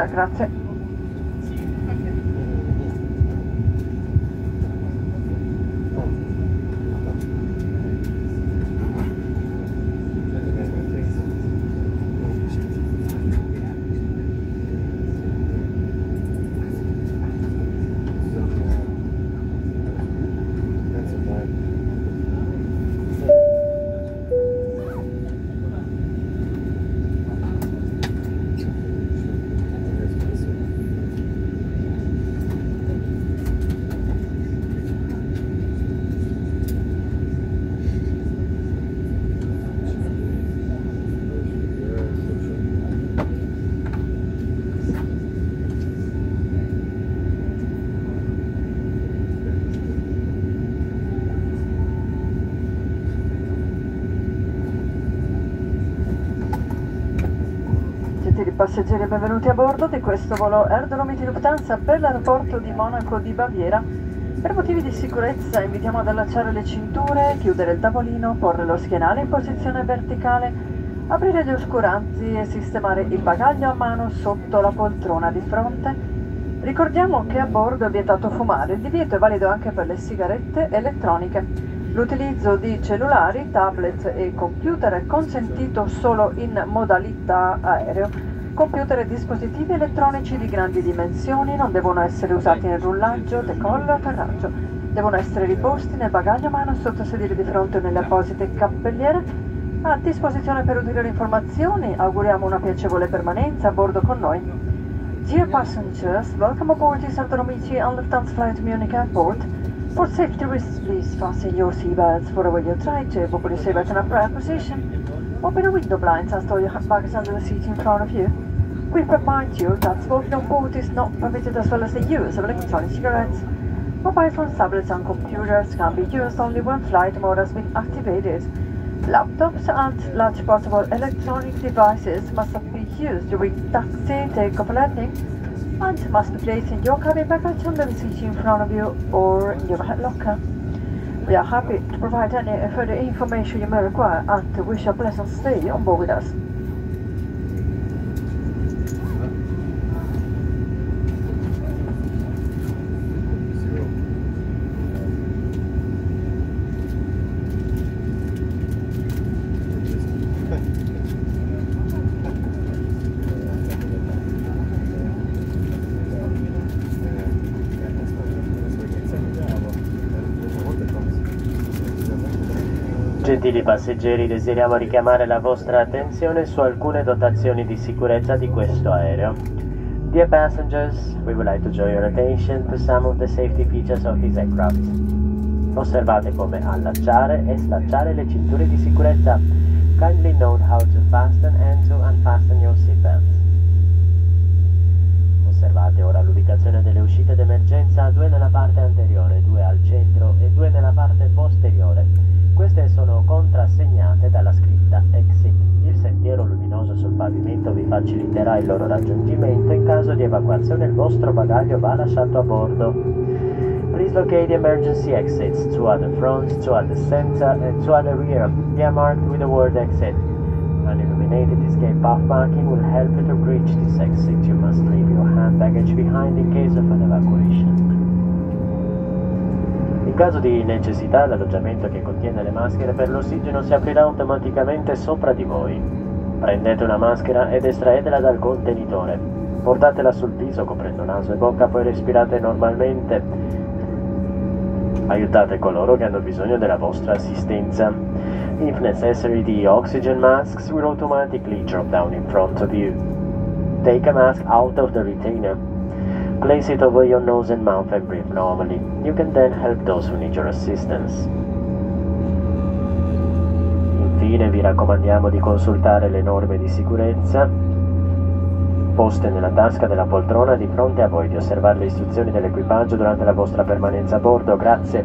Grazie. Passeggeri, benvenuti a bordo di questo volo Air Dolomiti Lufthansa per l'aeroporto di Monaco di Baviera. Per motivi di sicurezza invitiamo ad allacciare le cinture, chiudere il tavolino, porre lo schienale in posizione verticale, aprire gli oscuranti e sistemare il bagaglio a mano sotto la poltrona di fronte. Ricordiamo che a bordo è vietato fumare, il divieto è valido anche per le sigarette elettroniche. L'utilizzo di cellulari, tablet e computer è consentito solo in modalità aereo. Computer e dispositivi elettronici di grandi dimensioni non devono essere usati nel rullaggio, decollo o atterraggio. Devono essere riposti nel bagaglio a mano sotto sedile di fronte o nelle apposite cappelliere. A disposizione per ulteriori informazioni, auguriamo una piacevole permanenza a bordo con noi. Dear passengers, welcome aboard this Dolomiti and Lufthansa flight to Munich Airport. For safety reasons, please fasten your seatbelts wherever you try to. Buckle your seatbelt in a upright position. Open the window blinds and store your baggage under the seat in front of you. We remind you that smoking on board is not permitted, as well as the use of electronic cigarettes. Mobile phones, tablets and computers can be used only when flight mode has been activated. Laptops and large portable electronic devices must not be used during taxi, take-off and landing, and must be placed in your cabin baggage under the seat in front of you or in your head locker. We are happy to provide any further information you may require and to wish you a pleasant stay on board with us. Gentili passeggeri, desideriamo richiamare la vostra attenzione su alcune dotazioni di sicurezza di questo aereo. Dear passengers, we would like to draw your attention to some of the safety features of this aircraft. Osservate come allacciare e slacciare le cinture di sicurezza. Kindly note how to fasten and to unfasten your seatbelts. Osservate ora l'ubicazione delle uscite d'emergenza, 2 nella parte anteriore, 2 al centro e 2 nella parte posteriore. Queste sono contrassegnate dalla scritta Exit. Il sentiero luminoso sul pavimento vi faciliterà il loro raggiungimento. In caso di evacuazione il vostro bagaglio va lasciato a bordo. Please locate the emergency exits, 2 at the front, 2 at the center and 2 at the rear. They are marked with the word exit. An illuminated escape path marking will help you to reach this exit. You must leave your hand baggage behind in case of an evacuation. In caso di necessità, l'alloggiamento che contiene le maschere per l'ossigeno si aprirà automaticamente sopra di voi. Prendete una maschera ed estraetela dal contenitore. Portatela sul viso coprendo naso e bocca, poi respirate normalmente. Aiutate coloro che hanno bisogno della vostra assistenza. If necessary, the oxygen masks will automatically drop down in front of you. Take a mask out of the retainer. Place it over your nose and mouth and breathe normally. You can then help those who need your assistance. Infine vi raccomandiamo di consultare le norme di sicurezza poste nella tasca della poltrona di fronte a voi, di osservare le istruzioni dell'equipaggio durante la vostra permanenza a bordo. Grazie.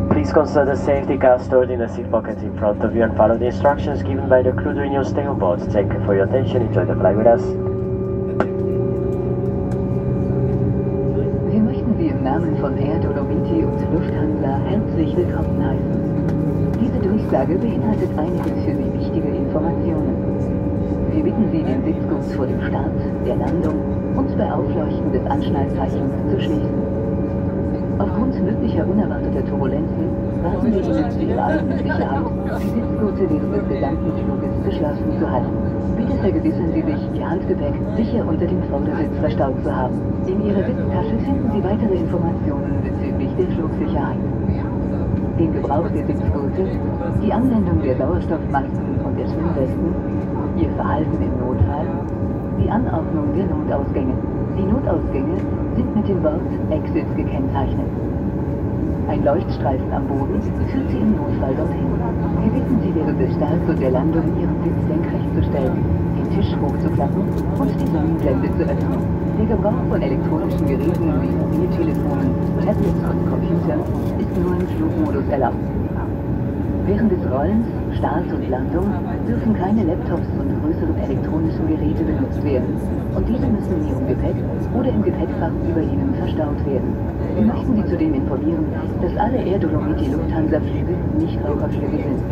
Please consider safety cards stored in the seat pockets in front of you and follow the instructions given by the crew during your stay on board. Thank you for your attention. Enjoy the flight with us. Im Namen von Air Dolomiti und Lufthansa herzlich willkommen heißen. Diese Durchsage beinhaltet einige für Sie wichtige Informationen. Wir bitten Sie, den Sitzgurt vor dem Start, der Landung und bei Aufleuchten des Anschnallzeichens zu schließen. Aufgrund möglicher unerwarteter Turbulenzen raten wir Ihnen zu Ihrer eigenen Sicherheit, die Sitzgurte während des gesamten Fluges geschlossen zu halten. Bitte vergewissern Sie sich, Ihr Handgepäck sicher unter dem Vordersitz verstaut zu haben. In Ihrer Sitztasche finden Sie weitere Informationen bezüglich der Flugsicherheit. Den Gebrauch der Sitzgurte, die Anwendung der Sauerstoffmasken und der Schwimmwesten, Ihr Verhalten im Notfall, die Anordnung der Notausgänge. Die Notausgänge sind mit dem Wort Exit gekennzeichnet. Ein Leuchtstreifen am Boden führt Sie im Notfall dorthin. Wir bitten Sie während des Starts und der Landung Ihren Sitz senkrecht zu stellen, den Tisch hochzuklappen und die Sonnenblende zu öffnen. Der Gebrauch von elektronischen Geräten wie Mobiltelefonen, Tablets und Computern ist nur im Flugmodus erlaubt. Während des Rollens, Start und Landung dürfen keine Laptops und größere elektronische Geräte benutzt werden und diese müssen in Ihrem Gepäck oder im Gepäckfach über Ihnen verstaut werden. Wir möchten Sie zudem informieren, dass alle Air Dolomiti Lufthansa-Flüge Nichtraucherflüge sind.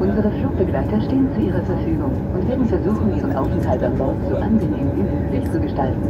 Unsere Flugbegleiter stehen zu Ihrer Verfügung und werden versuchen, Ihren Aufenthalt an Bord so angenehm wie möglich zu gestalten.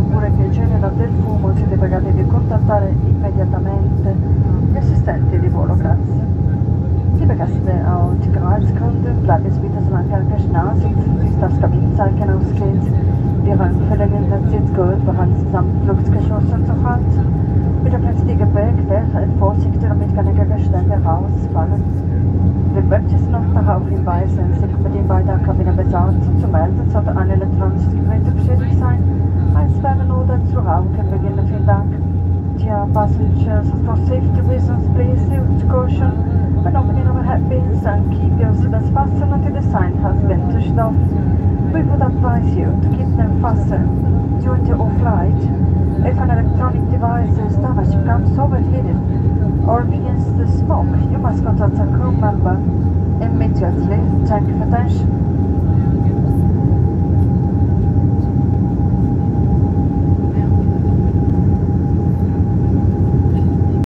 oppure che genera del fumo siete pregati di contattare immediatamente gli assistenti di volo, grazie. Liebe Gäste, aus Sicherheitsgründen bleibt es bitte so lange angeschnallt sitzen, bis das Kabinenzeichen ausgeht. Die Rangfüllungen sind jetzt gut, bereits Gesamtflugsgeschossen zu halten. Bitte platzt die Gepäck, welche vorsichtig damit keine Gegenstände rausfallen. Wir möchten noch darauf hinweisen, sich mit den beiden Kabinenbesatzern zu melden, sollte ein elektronisches Gerät beschädigt sein. Einsperren oder zu rauchen beginnen, vielen Dank. Dear passengers, for safety reasons, please use caution when opening overhead bins and keep your seatbelts fastened until the sign has been touched off. We would advise you to keep them fastened during your flight. If an electronic device is damaged, becomes overheated, or begins to smoke, you must contact a crew member immediately. Thank you for attention.